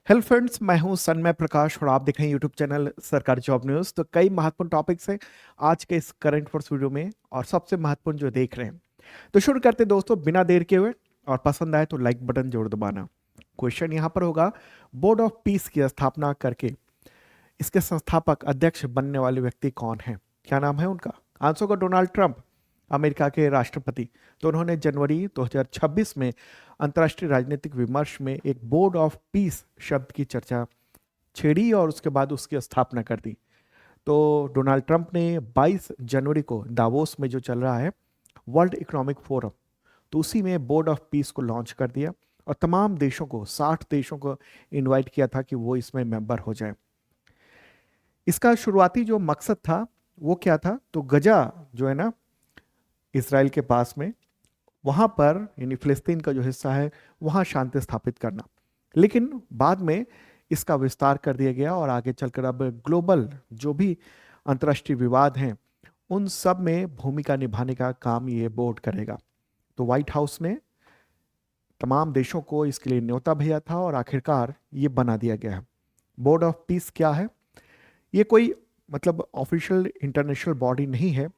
Hello friends, मैं हूं सन्मय प्रकाश और आप देख रहे हैं यूट्यूब चैनल सरकारी जॉब न्यूज़। तो कई महत्वपूर्ण टॉपिक्स हैं आज के इस करंट अफेयर्स वीडियो में, और सबसे महत्वपूर्ण जो देख रहे हैं। तो शुरू करते हैं दोस्तों बिना देर के हुए। और पसंद आए तो लाइक बटन जरूर दबाना। क्वेश्चन यहाँ पर होगा, बोर्ड ऑफ पीस की स्थापना करके इसके संस्थापक अध्यक्ष बनने वाले व्यक्ति कौन है? क्या नाम है उनका? आंसर होगा डोनाल्ड ट्रंप, अमेरिका के राष्ट्रपति। तो उन्होंने जनवरी 2026 में अंतर्राष्ट्रीय राजनीतिक विमर्श में एक बोर्ड ऑफ पीस शब्द की चर्चा छेड़ी और उसके बाद उसकी स्थापना कर दी। तो डोनाल्ड ट्रंप ने 22 जनवरी को दावोस में जो चल रहा है वर्ल्ड इकोनॉमिक फोरम, तो उसी में बोर्ड ऑफ पीस को लॉन्च कर दिया और तमाम देशों को 60 देशों को इनवाइट किया था कि वो इसमें मेंबर हो जाए। इसका शुरुआती जो मकसद था वो क्या था? तो गजा जो है ना, इसराइल के पास में, वहां पर यानी फिलिस्तीन का जो हिस्सा है वहां शांति स्थापित करना। लेकिन बाद में इसका विस्तार कर दिया गया और आगे चलकर अब ग्लोबल जो भी अंतर्राष्ट्रीय विवाद हैं उन सब में भूमिका निभाने का काम ये बोर्ड करेगा। तो व्हाइट हाउस ने तमाम देशों को इसके लिए न्योता भेजा था और आखिरकार ये बना दिया गया है। बोर्ड ऑफ पीस क्या है? ये कोई मतलब ऑफिशियल इंटरनेशनल बॉडी नहीं है,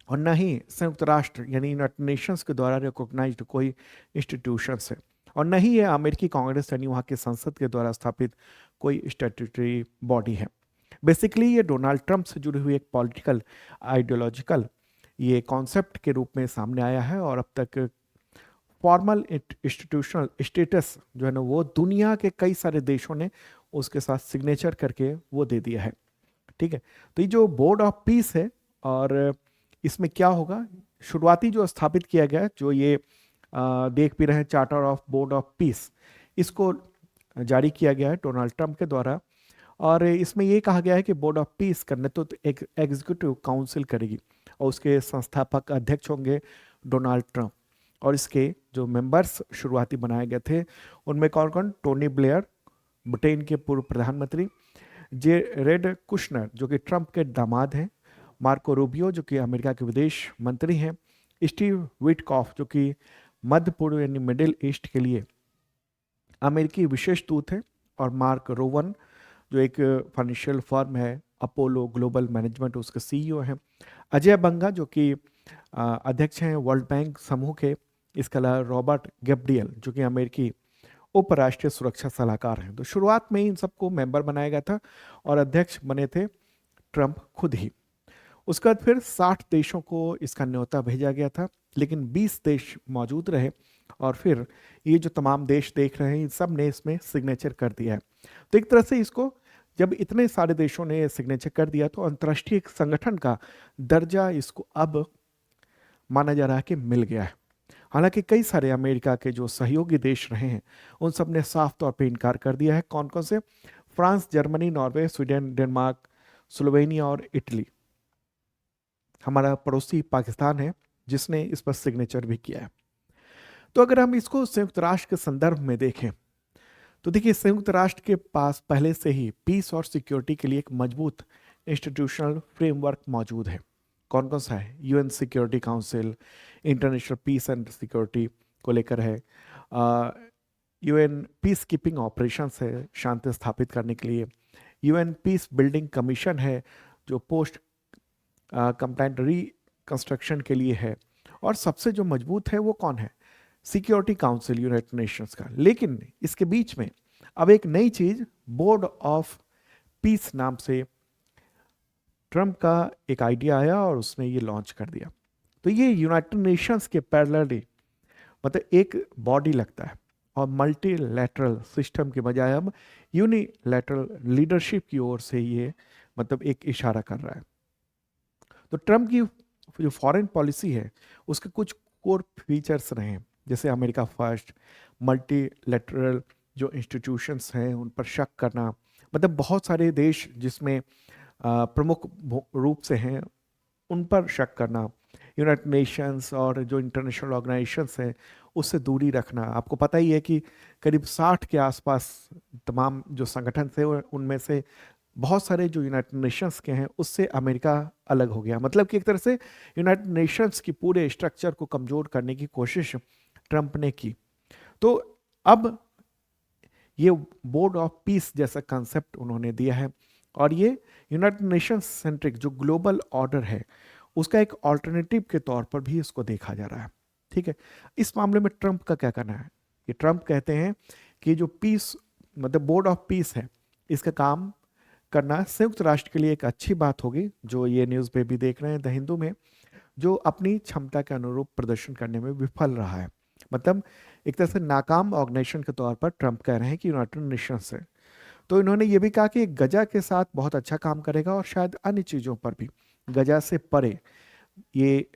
और न ही संयुक्त राष्ट्र यानी यूनाइटेड नेशंस के द्वारा रिकॉग्नाइज्ड कोई इंस्टीट्यूशंस है, और न ही ये अमेरिकी कांग्रेस यानी वहाँ के संसद के द्वारा स्थापित कोई स्टैट्यूटरी बॉडी है। बेसिकली ये डोनाल्ड ट्रंप से जुड़ी हुई एक पॉलिटिकल आइडियोलॉजिकल ये कॉन्सेप्ट के रूप में सामने आया है, और अब तक फॉर्मल इंस्टीट्यूशनल स्टेटस जो है ना वो दुनिया के कई सारे देशों ने उसके साथ सिग्नेचर करके वो दे दिया है। ठीक है, तो ये जो बोर्ड ऑफ पीस है, और इसमें क्या होगा? शुरुआती जो स्थापित किया गया है, जो ये देख भी रहे हैं, charter of board of peace, इसको जारी किया गया है डोनाल्ड ट्रंप के द्वारा। और इसमें ये कहा गया है कि बोर्ड ऑफ पीस का नेतृत्व एक एग्जीक्यूटिव काउंसिल करेगी और उसके संस्थापक अध्यक्ष होंगे डोनाल्ड ट्रंप। और इसके जो मेंबर्स शुरुआती बनाए गए थे उनमें कौन कौन? टोनी ब्लेयर, ब्रिटेन के पूर्व प्रधानमंत्री, जे रेड कुशनर जो कि ट्रंप के दामाद हैं, मार्को रूबियो जो कि अमेरिका के विदेश मंत्री हैं, स्टीव विटकॉफ जो कि मध्य पूर्व यानी मिडिल ईस्ट के लिए अमेरिकी विशेष दूत हैं, और मार्क रोवन जो एक फाइनेंशियल फर्म है अपोलो ग्लोबल मैनेजमेंट उसके सीईओ हैं, अजय बंगा जो कि अध्यक्ष हैं वर्ल्ड बैंक समूह के, इसके अलावा रॉबर्ट गैब्रियल जो कि अमेरिकी उपराष्ट्रीय सुरक्षा सलाहकार हैं। तो शुरुआत में इन सबको मेंबर बनाया गया था और अध्यक्ष बने थे ट्रंप खुद ही। उसके बाद फिर 60 देशों को इसका न्योता भेजा गया था, लेकिन 20 देश मौजूद रहे, और फिर ये जो तमाम देश देख रहे हैं इन सब ने इसमें सिग्नेचर कर दिया है। तो एक तरह से इसको जब इतने सारे देशों ने सिग्नेचर कर दिया तो अंतर्राष्ट्रीय एक संगठन का दर्जा इसको अब माना जा रहा है कि मिल गया है। हालांकि कई सारे अमेरिका के जो सहयोगी देश रहे हैं उन सब ने साफ तौर पे इनकार कर दिया है। कौन कौन से? France, Germany, Norway, Sweden, Denmark, Slovenia और इटली। हमारा पड़ोसी पाकिस्तान है जिसने इस पर सिग्नेचर भी किया है। तो अगर हम इसको संयुक्त राष्ट्र के संदर्भ में देखें तो देखिए, संयुक्त राष्ट्र के पास पहले से ही पीस और सिक्योरिटी के लिए एक मजबूत इंस्टीट्यूशनल फ्रेमवर्क मौजूद है। कौन कौन सा है? UN security council international peace and security को लेकर है, यूएन पीस कीपिंग ऑपरेशंस है शांति स्थापित करने के लिए, यूएन पीस बिल्डिंग कमीशन है जो पोस्ट कंप्लाइंट रिकंस्ट्रक्शन के लिए है, और सबसे जो मजबूत है वो कौन है? सिक्योरिटी काउंसिल यूनाइटेड नेशंस का। लेकिन इसके बीच में अब एक नई चीज बोर्ड ऑफ पीस नाम से ट्रंप का एक आइडिया आया और उसने ये लॉन्च कर दिया। तो ये यूनाइटेड नेशंस के पैरेलली मतलब एक बॉडी लगता है, और मल्टीलैटरल सिस्टम के बजाय अब यूनिलैटरल लीडरशिप की ओर से ये मतलब एक इशारा कर रहा है। तो ट्रंप की जो फॉरेन पॉलिसी है उसके कुछ कोर फीचर्स रहे हैं, जैसे अमेरिका फर्स्ट, मल्टीलैटरल जो इंस्टीट्यूशंस हैं उन पर शक करना, मतलब बहुत सारे देश जिसमें प्रमुख रूप से हैं उन पर शक करना, यूनाइटेड नेशंस और जो इंटरनेशनल ऑर्गेनाइजेशंस हैं उससे दूरी रखना। आपको पता ही है कि करीब 60 के आसपास तमाम जो संगठन थे उनमें से बहुत सारे जो यूनाइटेड नेशंस के हैं उससे अमेरिका अलग हो गया। मतलब कि एक तरह से यूनाइटेड नेशंस की पूरे स्ट्रक्चर को कमजोर करने की कोशिश ट्रंप ने की। तो अब ये बोर्ड ऑफ पीस जैसा कंसेप्ट उन्होंने दिया है, और ये यूनाइटेड नेशंस सेंट्रिक जो ग्लोबल ऑर्डर है उसका एक ऑल्टरनेटिव के तौर पर भी इसको देखा जा रहा है। ठीक है, इस मामले में ट्रंप का क्या कहना है? कि ट्रंप कहते हैं कि जो पीस मतलब बोर्ड ऑफ पीस है, इसका काम करना संयुक्त राष्ट्र के लिए एक अच्छी बात होगी, जो ये न्यूज़ पे भी देख रहे हैं द हिंदू में, जो अपनी क्षमता के अनुरूप प्रदर्शन करने में विफल रहा है। मतलब एक तरह से नाकाम ऑर्गेनाइजेशन के तौर पर ट्रंप कह रहे हैं कि यूनाइटेड नेशंस से। तो इन्होंने ये भी कहा कि गजा के साथ बहुत अच्छा काम करेगा और शायद अन्य चीज़ों पर भी, गजा से परे ये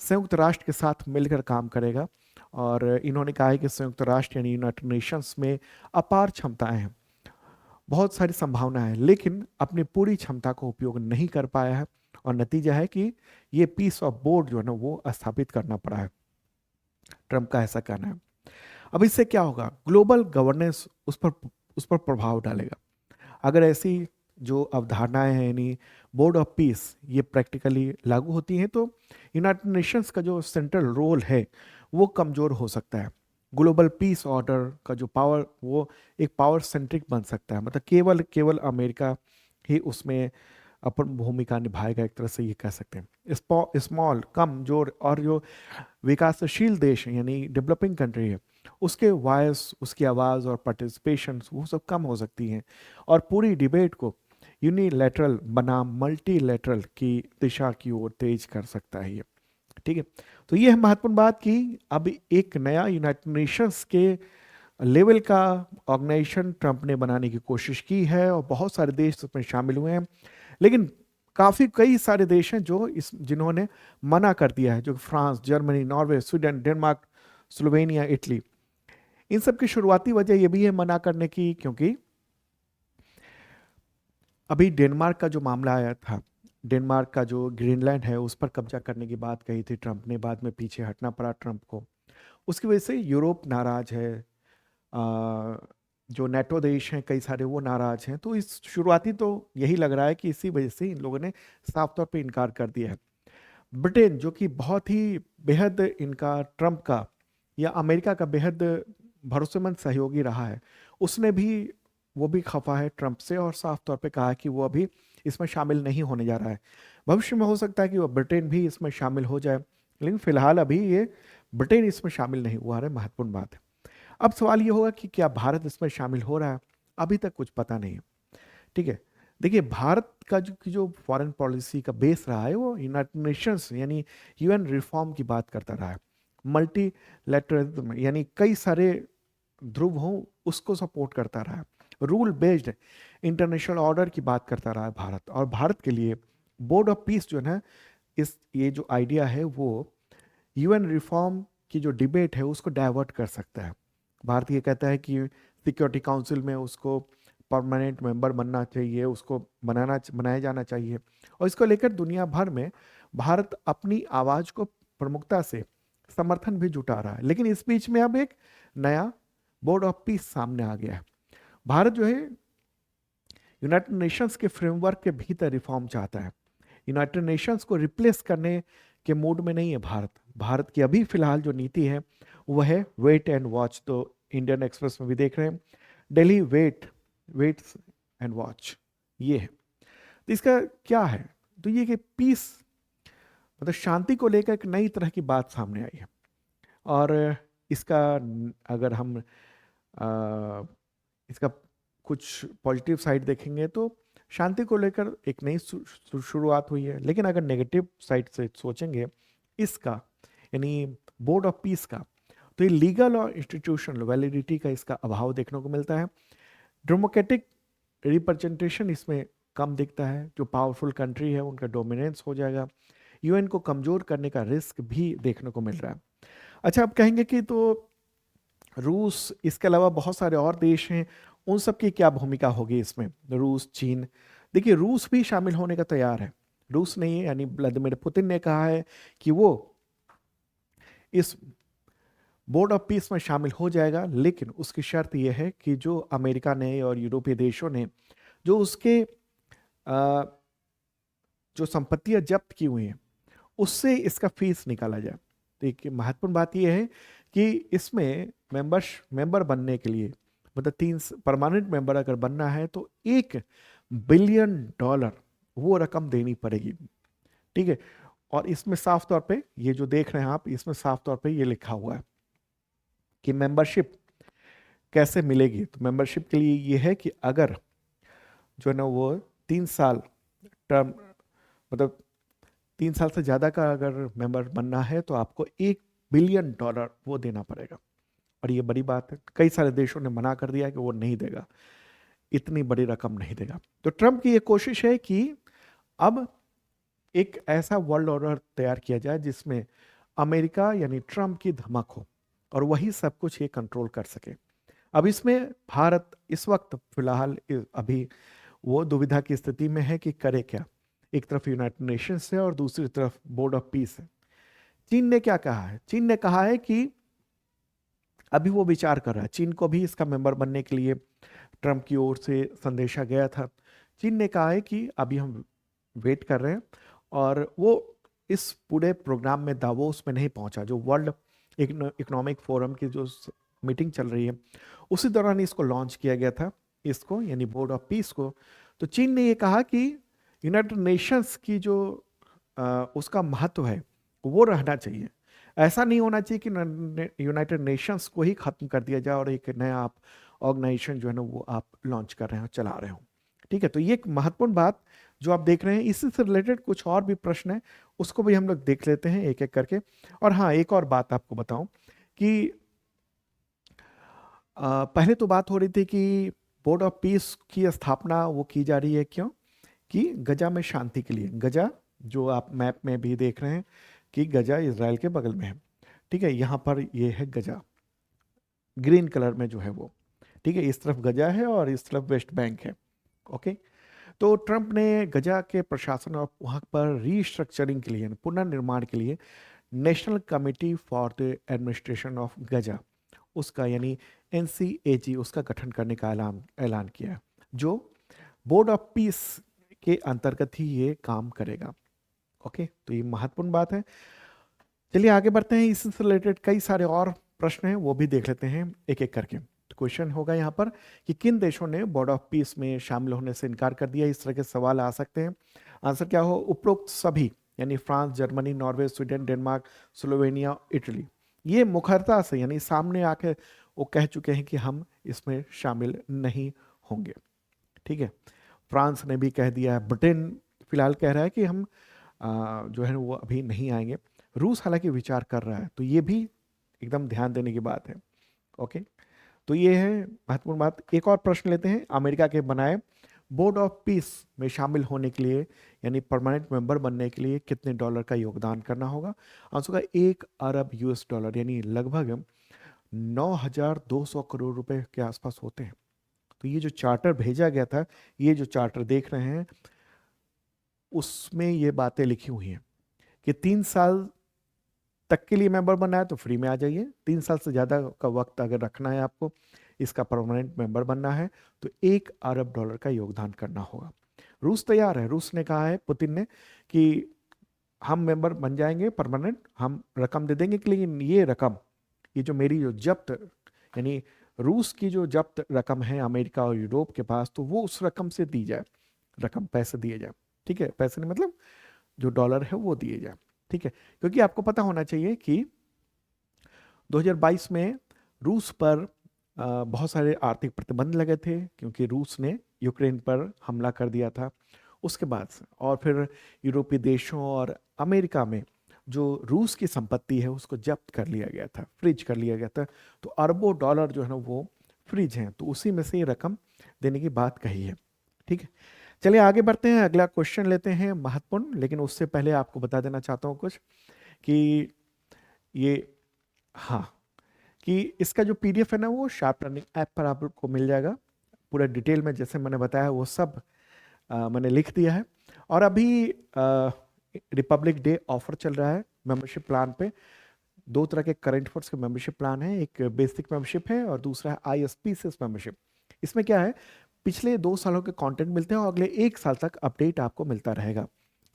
संयुक्त राष्ट्र के साथ मिलकर काम करेगा। और इन्होंने कहा है कि संयुक्त राष्ट्र यानी यूनाइटेड नेशंस में अपार क्षमताएं हैं, बहुत सारी संभावनाएं हैं, लेकिन अपनी पूरी क्षमता को उपयोग नहीं कर पाया है, और नतीजा है कि ये पीस ऑफ बोर्ड जो है ना वो स्थापित करना पड़ा है। ट्रंप का ऐसा कहना है। अब इससे क्या होगा? ग्लोबल गवर्नेंस उस पर प्रभाव डालेगा। अगर ऐसी जो अवधारणाएं हैं यानी बोर्ड ऑफ पीस ये प्रैक्टिकली लागू होती हैं, तो यूनाइटेड नेशंस का जो सेंट्रल रोल है वो कमज़ोर हो सकता है। ग्लोबल पीस ऑर्डर का जो पावर वो एक पावर सेंट्रिक बन सकता है, मतलब केवल केवल अमेरिका ही उसमें अपन भूमिका निभाएगा, एक तरह से ये कह सकते हैं। स्मॉल कमजोर और जो विकासशील देश है यानी डेवलपिंग कंट्री है, उसके वॉइस, उसकी आवाज़ और पार्टिसिपेशन वो सब कम हो सकती हैं, और पूरी डिबेट को यूनिलैटरल बनाम मल्टीलैटरल की दिशा की ओर तेज कर सकता है ये। ठीक है, तो ये है महत्वपूर्ण बात कि अब एक नया यूनाइटेड नेशंस के लेवल का ऑर्गेनाइजेशन ट्रंप ने बनाने की कोशिश की है, और बहुत सारे देश उसमें शामिल हुए हैं, लेकिन कई सारे देश हैं जो जिन्होंने मना कर दिया है, जो France, Germany, Norway, Sweden, Denmark, Slovenia, Italy. इन सब की शुरुआती वजह यह भी है मना करने की, क्योंकि अभी डेनमार्क का जो मामला आया था, डेनमार्क का जो ग्रीनलैंड है उस पर कब्जा करने की बात कही थी ट्रंप ने, बाद में पीछे हटना पड़ा ट्रंप को। उसकी वजह से यूरोप नाराज है, जो नेटो देश हैं कई सारे वो नाराज हैं। तो इस शुरुआती तो यही लग रहा है कि इसी वजह से इन लोगों ने साफ तौर पे इनकार कर दिया है। ब्रिटेन जो कि बहुत ही बेहद इनका ट्रंप का या अमेरिका का बेहद भरोसेमंद सहयोगी रहा है, उसने भी वो भी खफा है ट्रंप से, और साफ तौर पे कहा कि वो अभी इसमें शामिल नहीं होने जा रहा है। भविष्य में हो सकता है कि वो ब्रिटेन भी इसमें शामिल हो जाए, लेकिन फिलहाल अभी ये ब्रिटेन इसमें शामिल नहीं हुआ है, महत्वपूर्ण बात है। अब सवाल ये होगा कि क्या भारत इसमें शामिल हो रहा है? अभी तक कुछ पता नहीं है। ठीक है, देखिए भारत का जो फॉरेन पॉलिसी का बेस रहा है वो यूनाइटेड नेशंस यानी यूएन रिफॉर्म की बात करता रहा है। मल्टीलैटरलिज्म यानी कई सारे ध्रुव हों उसको सपोर्ट करता रहा है। रूल बेस्ड इंटरनेशनल ऑर्डर की बात करता रहा है भारत, और भारत के लिए बोर्ड ऑफ पीस जो है ये जो आइडिया है वो यूएन रिफॉर्म की जो डिबेट है उसको डाइवर्ट कर सकता है। भारत ये कहता है कि सिक्योरिटी काउंसिल में उसको परमानेंट मेंबर बनना चाहिए, उसको बनाया जाना चाहिए, और इसको लेकर दुनिया भर में भारत अपनी आवाज़ को प्रमुखता से समर्थन भी जुटा रहा है। लेकिन इस बीच में अब एक नया बोर्ड ऑफ पीस सामने आ गया है। भारत जो है यूनाइटेड नेशंस के फ्रेमवर्क के भीतर रिफॉर्म चाहता है, यूनाइटेड नेशंस को रिप्लेस करने के मूड में नहीं है भारत। भारत की अभी फिलहाल जो नीति है वह है वेट एंड वॉच। तो इंडियन एक्सप्रेस में भी देख रहे हैं, दिल्ली वेट्स एंड वॉच, ये है। तो इसका क्या है? तो ये कि पीस मतलब शांति को लेकर एक नई तरह की बात सामने आई है, और इसका अगर हम इसका कुछ पॉजिटिव साइड देखेंगे तो शांति को लेकर एक नई शुरुआत हुई है। लेकिन अगर नेगेटिव साइड से सोचेंगे इसका यानी बोर्ड ऑफ पीस का, तो ये लीगल और इंस्टीट्यूशनल वैलिडिटी का इसका अभाव देखने को मिलता है। डेमोक्रेटिक रिप्रेजेंटेशन इसमें कम दिखता है, जो पावरफुल कंट्री है उनका डोमिनेंस हो जाएगा। यूएन को कमजोर करने का रिस्क भी देखने को मिल रहा है। अच्छा, अब कहेंगे कि तो रूस, इसके अलावा बहुत सारे और देश हैं, उन सब की क्या भूमिका होगी इसमें? रूस, चीन। देखिए रूस भी शामिल होने का तैयार है। रूस नहीं है यानी व्लादिमीर पुतिन ने कहा है कि वो इस बोर्ड ऑफ पीस में शामिल हो जाएगा, लेकिन उसकी शर्त यह है कि जो अमेरिका ने और यूरोपीय देशों ने जो उसके जो संपत्तियां जब्त की हुई हैं उससे इसका फीस निकाला जाए। तो एक महत्वपूर्ण बात यह है कि इसमें मेंबर बनने के लिए मतलब तीन परमानेंट मेंबर अगर बनना है तो $1 बिलियन वो रकम देनी पड़ेगी। ठीक है, और इसमें साफ तौर पे ये जो देख रहे हैं आप, इसमें साफ तौर पे ये लिखा हुआ है कि मेंबरशिप कैसे मिलेगी। तो मेंबरशिप के लिए ये है कि अगर जो है ना वो 3 साल टर्म, मतलब 3 साल से ज़्यादा का अगर मेंबर बनना है तो आपको $1 बिलियन वो देना पड़ेगा। और ये बड़ी बात है, कई सारे देशों ने मना कर दिया कि वो नहीं देगा, इतनी बड़ी रकम नहीं देगा। तो ट्रंप की ये कोशिश है कि अब एक ऐसा वर्ल्ड ऑर्डर तैयार किया जाए जिसमें अमेरिका यानी ट्रंप की धमक हो और वही सब कुछ ये कंट्रोल कर सके। अब इसमें भारत इस वक्त फिलहाल अभी वो दुविधा की स्थिति में है कि करे क्या। एक तरफ यूनाइटेड नेशंस है और दूसरी तरफ बोर्ड ऑफ पीस है। चीन ने क्या कहा है? चीन ने कहा है कि अभी वो विचार कर रहा है, चीन को भी इसका मेंबर बनने के लिए ट्रंप की ओर से संदेशा गया था। चीन ने कहा है कि अभी हम वेट कर रहे हैं, और वो इस पूरे प्रोग्राम में दावोस में नहीं पहुंचा, जो वर्ल्ड इकोनॉमिक फोरम की जो मीटिंग चल रही है उसी दौरान इसको लॉन्च किया गया था, इसको यानी बोर्ड ऑफ पीस को। तो चीन ने ये कहा कि यूनाइटेड नेशंस की जो उसका महत्व है वो रहना चाहिए। ऐसा नहीं होना चाहिए कि यूनाइटेड नेशंस को ही खत्म कर दिया जाए और एक नया आप ऑर्गेनाइजेशन जो है ना वो आप लॉन्च कर रहे हो, चला रहे हो। ठीक है, तो ये एक महत्वपूर्ण बात जो आप देख रहे हैं। इसी से रिलेटेड कुछ और भी प्रश्न है, उसको भी हम लोग देख लेते हैं एक एक करके। और हाँ, एक और बात आपको बताऊं कि पहले तो बात हो रही थी कि बोर्ड ऑफ पीस की स्थापना वो की जा रही है, क्यों? कि गजा में शांति के लिए। गजा जो आप मैप में भी देख रहे हैं कि गजा इजराइल के बगल में है। ठीक है, यहाँ पर ये है गजा, ग्रीन कलर में जो है वो। ठीक है, इस तरफ गजा है और इस तरफ वेस्ट बैंक है। ओके, तो ट्रंप ने गजा के प्रशासन और वहाँ पर रीस्ट्रक्चरिंग के लिए, पुनर्निर्माण के लिए national committee for the administration of Gaza, उसका यानी NCAG, उसका गठन करने का ऐलान किया है, जो बोर्ड ऑफ पीस के अंतर्गत ही ये काम करेगा। ओके, तो ये महत्वपूर्ण बात है। चलिए आगे बढ़ते हैं, इससे रिलेटेड कई सारे और प्रश्न हैं, वो भी देख लेते हैं एक एक करके। तो क्वेश्चन होगा यहाँ पर कि किन देशों ने बोर्ड ऑफ पीस में शामिल होने से इनकार कर दिया। इस तरह के सवाल आ सकते हैं। आंसर क्या हो? उपरोक्त सभी, यानी France, Germany, Norway, Sweden, Denmark, Slovenia, Italy. ये मुखरता से यानी सामने आके वो कह चुके हैं कि हम इसमें शामिल नहीं होंगे। ठीक है, फ्रांस ने भी कह दिया है, ब्रिटेन फिलहाल कह रहा है कि हम जो है वो अभी नहीं आएंगे। रूस हालांकि विचार कर रहा है, तो ये भी एकदम ध्यान देने की बात है। ओके, तो ये है महत्वपूर्ण बात। एक और प्रश्न लेते हैं, अमेरिका के बनाए बोर्ड ऑफ पीस में शामिल होने के लिए यानी परमानेंट मेंबर बनने के लिए कितने डॉलर का योगदान करना होगा? आंसर का $1 अरब यानी लगभग 9,200 करोड़ रुपए के आसपास होते हैं। तो ये जो चार्टर भेजा गया था, ये जो चार्टर देख रहे हैं, उसमें ये बातें लिखी हुई हैं कि 3 साल तक के लिए मेंबर बनना है तो फ्री में आ जाइए। 3 साल से ज़्यादा का वक्त अगर रखना है आपको, इसका परमानेंट मेंबर बनना है, तो $1 अरब का योगदान करना होगा। रूस तैयार है, रूस ने कहा है, पुतिन ने, कि हम मेंबर बन जाएंगे परमानेंट, हम रकम दे देंगे, लेकिन ये रकम, ये जो मेरी जो जब्त, यानी रूस की जो जब्त रकम है अमेरिका और यूरोप के पास, तो वो उस रकम से दी जाए, रकम पैसे दिए जाए। ठीक है, पैसे नहीं मतलब जो डॉलर है वो दिए जाए। ठीक है, क्योंकि आपको पता होना चाहिए कि 2022 में रूस पर बहुत सारे आर्थिक प्रतिबंध लगे थे, क्योंकि रूस ने यूक्रेन पर हमला कर दिया था उसके बाद से। और फिर यूरोपीय देशों और अमेरिका में जो रूस की संपत्ति है उसको जब्त कर लिया गया था, फ्रीज कर लिया गया था। तो अरबों डॉलर जो है ना वो फ्रीज हैं, तो उसी में से ये रकम देने की बात कही है। ठीक है, चलिए आगे बढ़ते हैं, अगला क्वेश्चन लेते हैं महत्वपूर्ण। लेकिन उससे पहले आपको बता देना चाहता हूँ कुछ कि ये, हाँ, कि इसका जो PDF है ना वो शार्प लर्निंग ऐप पर आपको मिल जाएगा। पूरा डिटेल में जैसे मैंने बताया वो सब मैंने लिख दिया है। और अभी रिपब्लिक डे ऑफर चल रहा है मेंबरशिप प्लान पे। 2 तरह के करंट अफेयर्स के मेंबरशिप प्लान है, एक बेसिक मेंबरशिप है और दूसरा है ISPCS मेंबरशिप। इसमें क्या है, पिछले 2 सालों के कंटेंट मिलते हैं और अगले 1 साल तक अपडेट आपको मिलता रहेगा।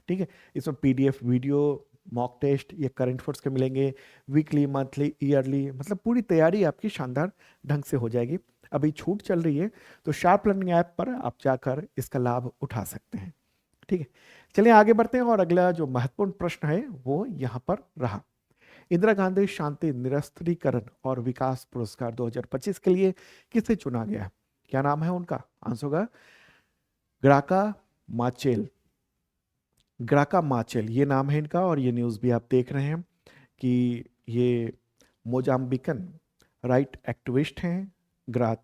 ठीक है, इसमें PDF, वीडियो, मॉक टेस्ट, ये करंट अफेयर्स के मिलेंगे, वीकली, मंथली, ईयरली, मतलब पूरी तैयारी आपकी शानदार ढंग से हो जाएगी। अभी छूट चल रही है, तो शार्प लर्निंग ऐप पर आप जाकर इसका लाभ उठा सकते हैं। ठीक है, चलिए आगे बढ़ते हैं और अगला जो महत्वपूर्ण प्रश्न है वो यहाँ पर रहा। इंदिरा गांधी शांति निरस्त्रीकरण और विकास पुरस्कार 2025 के लिए किसे चुना गया है? क्या नाम है उनका? आंसर होगा ग्राका माचेल। ग्राका माचेल ये नाम है इनका, और ये न्यूज़ भी आप देख रहे हैं कि ये मोजाम्बिकन राइट एक्टिविस्ट हैं, ग्रा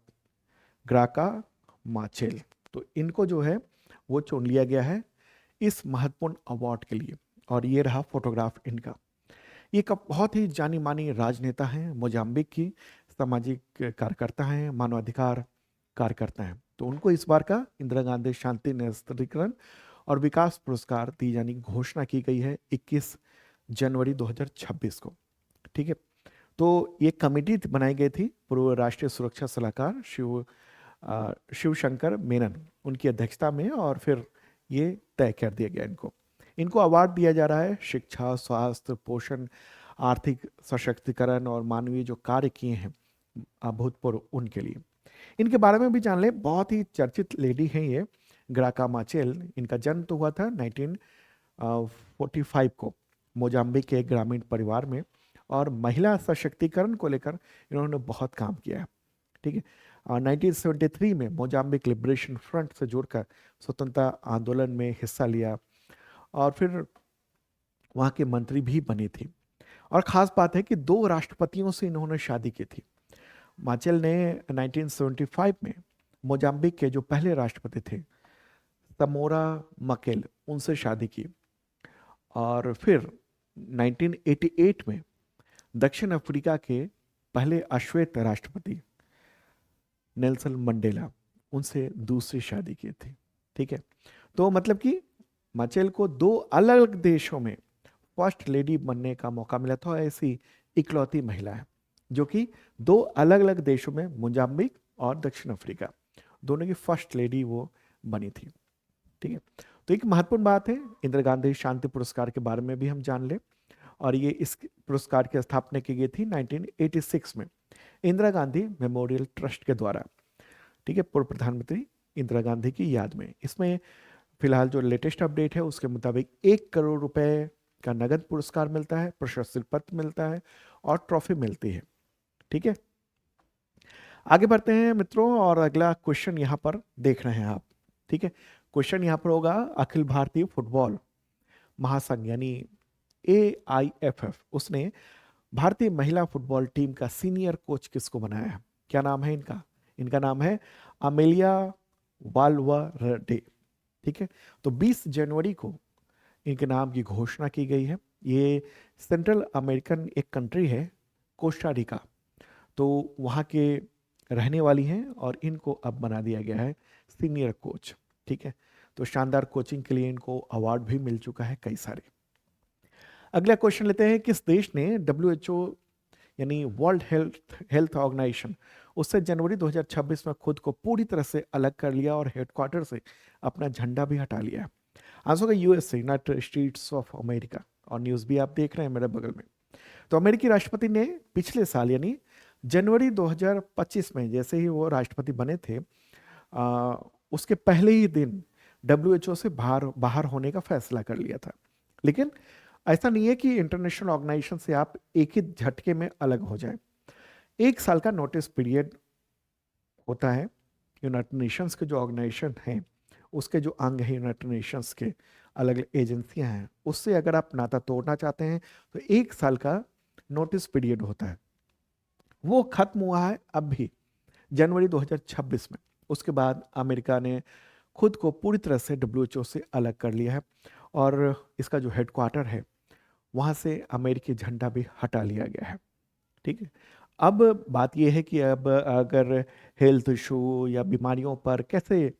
ग्राका माचेल। तो इनको जो है वो चुन लिया गया है इस महत्वपूर्ण अवार्ड के लिए। और ये रहा फोटोग्राफ इनका। ये एक बहुत ही जानी मानी राजनेता हैं, मोजाम्बिक की सामाजिक कार्यकर्ता हैं, मानवाधिकार कार्यकर्ता हैं। तो उनको इस बार का इंदिरा गांधी शांति निरस्त्रीकरण और विकास पुरस्कार दी जाने की घोषणा की गई है 21 जनवरी 2026 को। ठीक है, तो ये कमेटी बनाई गई थी, पूर्व राष्ट्रीय सुरक्षा सलाहकार शिव शंकर मेनन उनकी अध्यक्षता में, और फिर ये तय कर दिया गया इनको। इनको अवार्ड दिया जा रहा है शिक्षा, स्वास्थ्य, पोषण, आर्थिक सशक्तिकरण और मानवीय जो कार्य किए हैं अभूतपूर्व, उनके लिए। इनके बारे में भी जान ले, बहुत ही चर्चित लेडी हैं ये ग्राका माचेल। इनका जन्म तो हुआ था 1945 को मोजाम्बिक के एक ग्रामीण परिवार में, और महिला सशक्तिकरण को लेकर इन्होंने बहुत काम किया है। ठीक है, 1973 में मोजाम्बिक लिबरेशन फ्रंट से जुड़कर स्वतंत्रता आंदोलन में हिस्सा लिया, और फिर वहाँ के मंत्री भी बनी थी। और ख़ास बात है कि 2 राष्ट्रपतियों से इन्होंने शादी की थी। माचेल ने 1975 में मोजाम्बिक के जो पहले राष्ट्रपति थे समोरा मकेल, उनसे शादी की। और फिर 1988 में दक्षिण अफ्रीका के पहले अश्वेत राष्ट्रपति नेल्सन मंडेला, उनसे दूसरी शादी की थी। ठीक है, तो मतलब कि माचेल को 2 अलग अलग देशों में फर्स्ट लेडी बनने का मौका मिला था। ऐसी इकलौती महिला है जो कि 2 अलग अलग देशों में, मोजाम्बिक और दक्षिण अफ्रीका, दोनों की फर्स्ट लेडी वो बनी थी। ठीक है, तो एक महत्वपूर्ण बात है, इंदिरा गांधी शांति पुरस्कार के बारे में भी हम जान ले। और ये इस पुरस्कार की स्थापना की गई थी 1986 में इंदिरा गांधी मेमोरियल ट्रस्ट के द्वारा। ठीक है, पूर्व प्रधानमंत्री इंदिरा गांधी की याद में। इसमें फिलहाल जो लेटेस्ट अपडेट है उसके मुताबिक 1 करोड़ रुपए का नगद पुरस्कार मिलता है, प्रशस्ति पत्र मिलता है और ट्रॉफी मिलती है। ठीक है, आगे बढ़ते हैं मित्रों, और अगला क्वेश्चन यहाँ पर देख रहे हैं आप। ठीक है, क्वेश्चन यहाँ पर होगा, अखिल भारतीय फुटबॉल महासंघ यानी AIFF उसने भारतीय महिला फुटबॉल टीम का सीनियर कोच किसको बनाया है? क्या नाम है इनका? इनका नाम है अमेलिया वाल्वरडे। ठीक है, तो 20 जनवरी को इनके नाम की घोषणा की गई है। ये सेंट्रल अमेरिकन एक कंट्री है, कोस्टा रिका, तो वहाँ के रहने वाली हैं, और इनको अब बना दिया गया है सीनियर कोच। ठीक है, तो शानदार कोचिंग के लिए इनको अवार्ड भी मिल चुका है कई सारे। अगला क्वेश्चन लेते हैं, किस देश ने WHO यानी वर्ल्ड हेल्थ ऑर्गेनाइजेशन उससे जनवरी 2026 में खुद को पूरी तरह से अलग कर लिया और हेडक्वार्टर से अपना झंडा भी हटा लिया? आंसर होगा USA, United states of America. और न्यूज़ भी आप देख रहे हैं मेरे बगल में। तो अमेरिकी राष्ट्रपति ने पिछले साल यानी जनवरी 2025 में, जैसे ही वो राष्ट्रपति बने थे, उसके पहले ही दिन WHO से बाहर होने का फैसला कर लिया था। लेकिन ऐसा नहीं है कि इंटरनेशनल ऑर्गेनाइजेशन से आप एक ही झटके में अलग हो जाए। 1 साल का नोटिस पीरियड होता है। यूनाइटेड नेशंस के जो ऑर्गेनाइजेशन हैं, उसके जो अंग हैं यूनाइटेड नेशंस के, अलग अलग एजेंसियां हैं, उससे अगर आप नाता तोड़ना चाहते हैं तो 1 साल का नोटिस पीरियड होता है। वो खत्म हुआ है अब भी जनवरी 2026 में। उसके बाद अमेरिका ने खुद को पूरी तरह से WHO से अलग कर लिया है, और इसका जो हेडक्वार्टर है वहाँ से अमेरिकी झंडा भी हटा लिया गया है। ठीक है, अब बात यह है कि अब अगर हेल्थ इशू या बीमारियों पर कैसे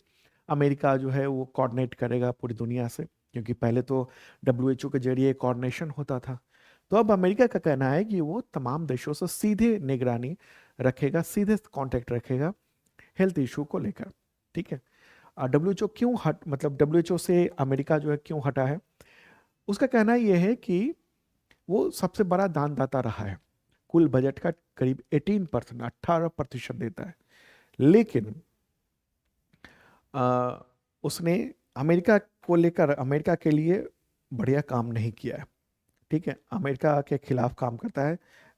अमेरिका जो है वो कोऑर्डिनेट करेगा पूरी दुनिया से, क्योंकि पहले तो WHO के जरिए कोऑर्डिनेशन होता था। तो अब अमेरिका का कहना है कि वो तमाम देशों से सीधे निगरानी रखेगा, सीधे कांटेक्ट रखेगा हेल्थ इशू को लेकर। ठीक है, WHO क्यों मतलब WHO से अमेरिका जो है क्यों हटा है? उसका कहना यह है कि वो सबसे बड़ा दानदाता रहा है, कुल बजट का करीब 18% देता है। लेकिन अ, उसने अमेरिका को लेकर अमेरिका के लिए बढ़िया काम नहीं किया है। ठीक है, अमेरिका के खिलाफ काम करता है,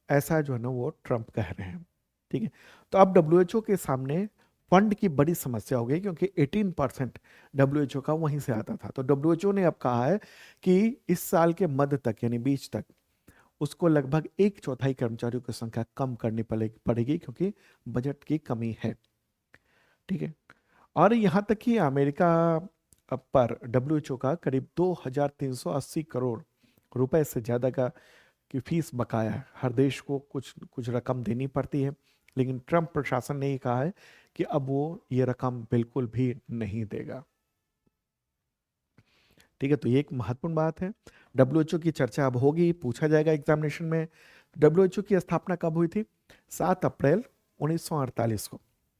ऐसा जो है ना वो ट्रंप कह रहे हैं। ठीक है, तो अब डब्ल्यूएचओ के सामने फंड की बड़ी समस्या हो गई, क्योंकि 18% डब्ल्यूएचओ का वहीं से आता था। तो डब्ल्यूएचओ ने अब कहा है कि इस साल के मध्य तक यानी बीच तक उसको लगभग एक चौथाई कर्मचारियों की संख्या कम करनी पड़ेगी, क्योंकि बजट की कमी है। ठीक है, और यहाँ तक कि अमेरिका पर डब्ल्यूएचओ का करीब 2380 करोड़ रुपए से ज़्यादा का की फीस बकाया है। हर देश को कुछ कुछ रकम देनी पड़ती है, लेकिन ट्रंप प्रशासन ने ये कहा है कि अब वो ये रकम बिल्कुल भी नहीं देगा। ठीक है, तो ये एक महत्वपूर्ण बात है। डब्ल्यूएचओ की चर्चा अब होगी, पूछा जाएगा एग्जामिनेशन में। डब्ल्यूएचओ की स्थापना कब हुई थी? 7 अप्रैल 1948 को।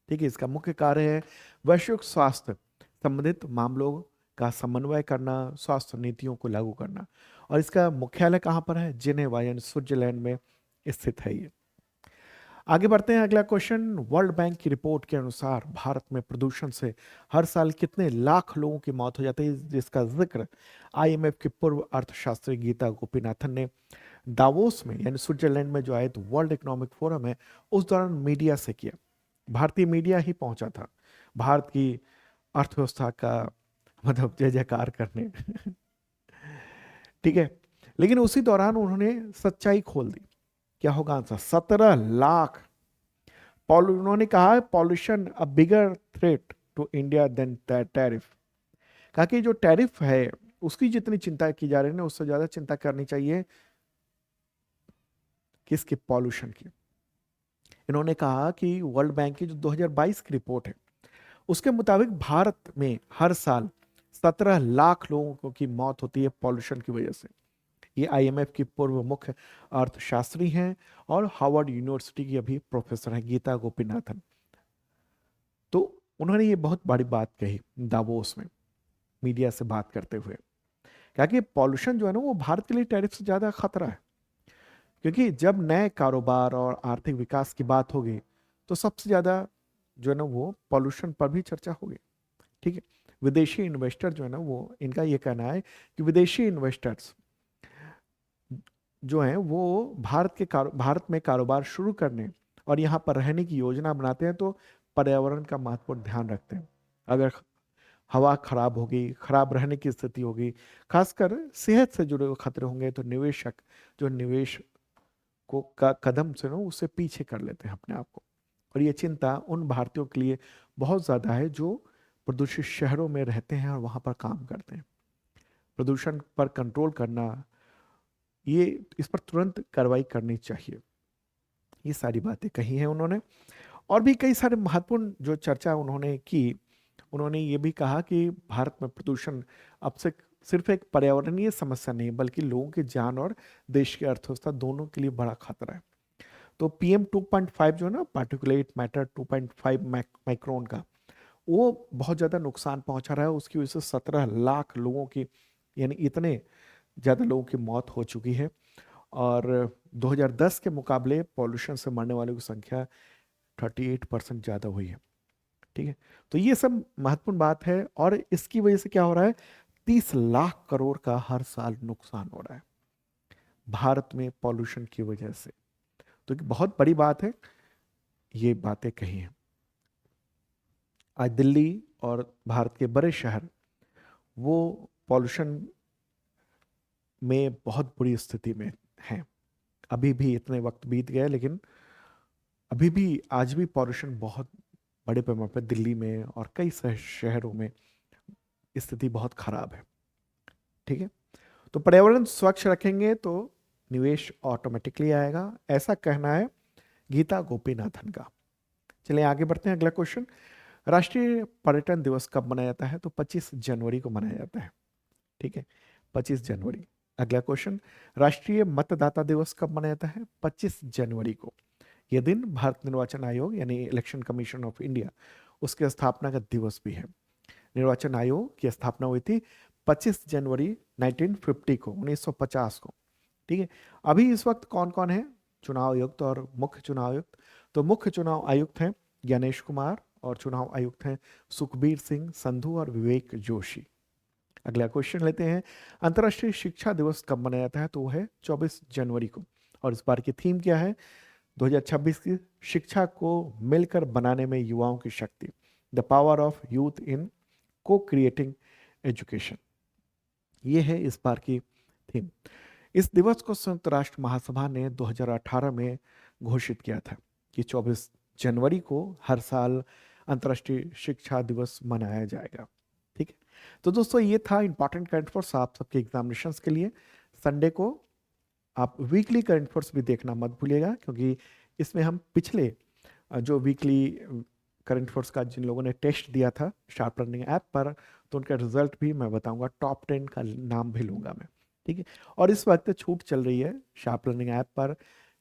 ठीक है, इसका मुख्य कार्य है वैश्विक स्वास्थ्य संबंधित मामलों का समन्वय करना, स्वास्थ्य नीतियों को लागू करना। और इसका मुख्यालय कहाँ पर है? जिनेवा यानी स्विट्जरलैंड में स्थित है ये। आगे बढ़ते हैं, अगला क्वेश्चन। वर्ल्ड बैंक की रिपोर्ट के अनुसार भारत में प्रदूषण से हर साल कितने लाख लोगों की मौत हो जाती है, जिसका जिक्र आईएमएफ के पूर्व अर्थशास्त्री गीता गोपीनाथन ने दावोस में यानी स्विट्जरलैंड में जो आयोजित वर्ल्ड इकोनॉमिक फोरम है उस दौरान मीडिया से किया। भारतीय मीडिया ही पहुंचा था भारत की अर्थव्यवस्था का मतलब जय जयकार करने। ठीक है, लेकिन उसी दौरान उन्होंने सच्चाई खोल दी। क्या होगा आंसर? 17 लाख। उन्होंने कहा pollution a bigger threat to India than tariff. कहा कि जो टैरिफ है उसकी जितनी चिंता की जा रही है ना, उससे ज्यादा चिंता करनी चाहिए किसकी? पॉल्यूशन की। इन्होंने कहा कि वर्ल्ड बैंक की जो 2022 की रिपोर्ट है उसके मुताबिक भारत में हर साल 17 लाख लोगों की मौत होती है पॉल्यूशन की वजह से। ये आईएमएफ की पूर्व मुख्य अर्थशास्त्री हैं और हार्वर्ड यूनिवर्सिटी की अभी प्रोफेसर हैं, गीता गोपीनाथन। तो उन्होंने ये बहुत बड़ी बात कही दावोस में मीडिया से बात करते हुए। क्या कि पॉल्यूशन जो है ना वो भारत के लिए टैरिफ से ज्यादा खतरा है, क्योंकि जब नए कारोबार और आर्थिक विकास की बात होगी तो सबसे ज्यादा जो है ना वो पॉल्यूशन पर भी चर्चा होगी। ठीक है, विदेशी इन्वेस्टर जो है ना वो इनका ये कहना है कि विदेशी इन्वेस्टर्स जो हैं वो भारत में कारोबार शुरू करने और यहाँ पर रहने की योजना बनाते हैं तो पर्यावरण का महत्वपूर्ण ध्यान रखते हैं। अगर हवा खराब होगी, खराब रहने की स्थिति होगी, खासकर सेहत से जुड़े हुए खतरे होंगे, तो निवेशक जो निवेश को का कदम से ना उससे पीछे कर लेते हैं अपने आप को। और ये चिंता उन भारतीयों के लिए बहुत ज़्यादा है जो प्रदूषित शहरों में रहते हैं और वहाँ पर काम करते हैं। प्रदूषण पर कंट्रोल करना, ये इस पर तुरंत कार्रवाई करनी चाहिए। ये सारी बातें कही हैं उन्होंने। और भी कई सारे महत्वपूर्ण जो चर्चा उन्होंने की। उन्होंने ये भी कहा कि भारत में प्रदूषण अब से सिर्फ एक पर्यावरणीय समस्या नहीं बल्कि लोगों की जान और देश की अर्थव्यवस्था दोनों के लिए बड़ा खतरा है। तो पीएम 2.5 जो है ना, पार्टिकुलेट मैटर 2.5 माइक्रोन का, वो बहुत ज़्यादा नुकसान पहुंचा रहा है। उसकी वजह से 17 लाख लोगों की यानी इतने ज़्यादा लोगों की मौत हो चुकी है। और 2010 के मुकाबले पॉल्यूशन से मरने वालों की संख्या 38% ज़्यादा हुई है। ठीक है, तो ये सब महत्वपूर्ण बात है। और इसकी वजह से क्या हो रहा है? 30 लाख करोड़ का हर साल नुकसान हो रहा है भारत में पॉल्यूशन की वजह से। तो एक बहुत बड़ी बात है, ये बातें कही हैं। आज दिल्ली और भारत के बड़े शहर वो पॉल्यूशन में बहुत बुरी स्थिति में हैं। अभी भी इतने वक्त बीत गए लेकिन अभी भी आज भी पॉल्यूशन बहुत बड़े पैमाने पर दिल्ली में और कई शहरों में स्थिति बहुत खराब है। ठीक है, तो पर्यावरण स्वच्छ रखेंगे तो निवेश ऑटोमेटिकली आएगा, ऐसा कहना है गीता गोपीनाथन का। चलिए आगे बढ़ते हैं, अगला क्वेश्चन। राष्ट्रीय पर्यटन दिवस कब मनाया जाता है? तो 25 जनवरी को मनाया जाता है। ठीक है, 25 जनवरी। अगला क्वेश्चन, राष्ट्रीय मतदाता दिवस कब मनाया जाता है? 25 जनवरी को। यह दिन भारत निर्वाचन आयोग यानी इलेक्शन कमीशन ऑफ इंडिया उसके स्थापना का दिवस भी है। निर्वाचन आयोग की स्थापना हुई थी 25 जनवरी 1950 को, 1950 को। ठीक है, अभी इस वक्त कौन कौन है चुनाव आयुक्त और मुख्य चुनाव आयुक्त? तो मुख्य चुनाव आयुक्त हैं ज्ञानेश कुमार और चुनाव आयुक्त हैं सुखबीर सिंह संधू और विवेक जोशी। अगला क्वेश्चन लेते हैं, अंतर्राष्ट्रीय शिक्षा दिवस कब मनाया जाता है? तो वो है 24 जनवरी को। और इस बार की थीम क्या है? 2026 की शिक्षा को मिलकर बनाने में युवाओं की शक्ति, the power of youth in को क्रिएटिंग एजुकेशन, ये है इस बार की थीम। इस दिवस को संयुक्त राष्ट्र महासभा ने 2018 में घोषित किया था कि 24 जनवरी को हर साल अंतर्राष्ट्रीय शिक्षा दिवस मनाया जाएगा। ठीक है, तो दोस्तों ये था इंपॉर्टेंट करंट अफेयर्स आप सबके एग्जामिनेशंस के लिए। संडे को आप वीकली करंट अफेयर्स भी देखना मत भूलिएगा, क्योंकि इसमें हम पिछले जो वीकली करंट अफेयर्स का जिन लोगों ने टेस्ट दिया था शार्प लर्निंग ऐप पर, तो उनका रिजल्ट भी मैं बताऊंगा, टॉप 10 का नाम भी लूंगा मैं। ठीक है, और इस वक्त छूट चल रही है शार्प लर्निंग ऐप पर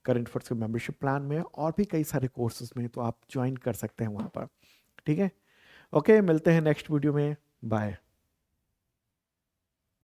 करंट अफेयर्स के मेंबरशिप प्लान में, और भी कई सारे कोर्सेज में, तो आप ज्वाइन कर सकते हैं वहाँ पर। ठीक है, ओके, मिलते हैं नेक्स्ट वीडियो में, बाय।